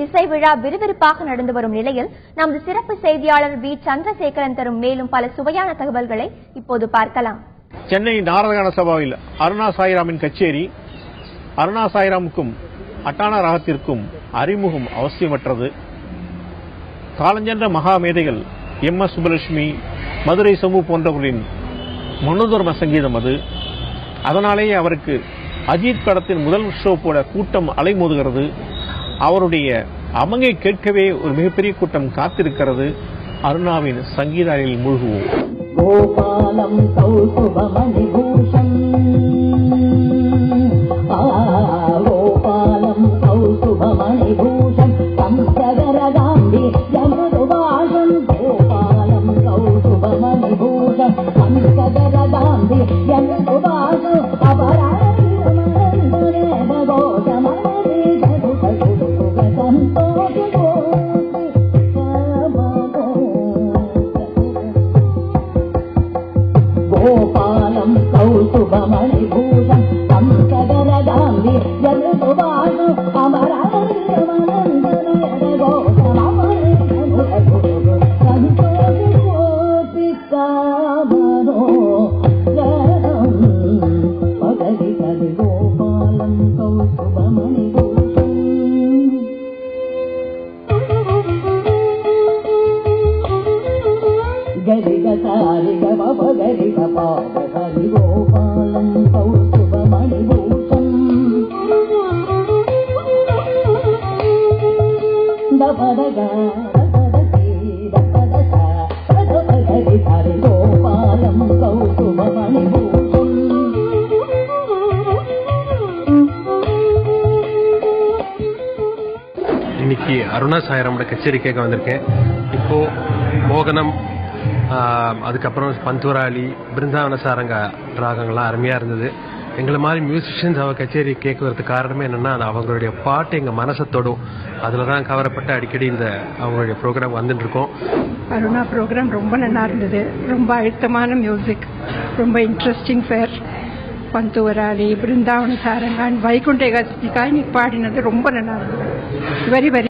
இசை விழா விறுவிறுப்பாக நடந்து வரும் நிலையில் நமது சிறப்பு செய்தியாளர் வி சந்திரசேகரன் தரும் மேலும் பல சுவையான தகவல்களை இப்போது பார்க்கலாம். சென்னை நாரதகான சபாவில் அருணா சாய்ராமின் கச்சேரி. அருணா சாய்ராமுக்கும் அட்டானா ராகத்திற்கும் அறிமுகம் அவசியமற்றது. காலஞ்சென்ற மகா மேதைகள் எம்.எஸ். சுப்புலட்சுமி, மதுரை சமூ போன்றவர்களின் மனோதர்ம சங்கீதம் அது. அதனாலேயே அவருக்கு அஜித் படத்தின் முதல் ஷோ போல கூட்டம் அலைமோதுகிறது. அவருடைய அமங்கை கேட்கவே ஒரு மிகப்பெரிய கூட்டம் காத்திருக்கிறது. அருணாவின் சங்கீத அறையில் மூழ்குவோம். கோபாலம் கௌசுபமணி பூஷம், கோபாலம் கௌசுபமணி பூஷம், சம்சகரகாந்தி யமுபாஷம். கோபாலம் கௌசுபமணி பூஷம், சம்சகரகாந்தி யமுபாஷம். கோபாலம் கௌசுபமணி பூஷம், சம்சகரகாந்தி யமுபாஷம். గరిగ సారిగ మమ గరిగ పాద హరి గోపాలం కౌస్తుభమణి భూషం. దపదగ హరి హరి గోపాలం కౌస్తుభమణి భూషం. இன்னைக்கு அருணா சாய்ராமோட கச்சேரி கேட்க வந்திருக்கேன். இப்போ மோகனம், அதுக்கப்புறம் பந்துராளி, பிருந்தாவன சாரங்க ராகங்கள்லாம் அருமையாக இருந்தது. எங்களை மாதிரி மியூசிஷியன்ஸ் அவ கச்சேரி கேட்கறதுக்கு காரணமே என்னென்னா, அவங்களுடைய பாட்டு எங்கள் மனசை தொடும். அதில் தான் கவரப்பட்டு அடிக்கடி இந்த அவங்களுடைய ப்ரோக்ராம் வந்துட்டு இருக்கோம். அருணா ப்ரோக்ராம் ரொம்ப நல்லா இருந்தது. ரொம்ப அழுத்தமான மியூசிக், ரொம்ப இன்ட்ரெஸ்டிங் ஃபேர். பந்துவராளி, பிருந்தாவன சாரங்கான், வைகுண்ட ஏகாதசிக்காய் நீ பாடினது ரொம்ப நல்லா இருந்தது. Very very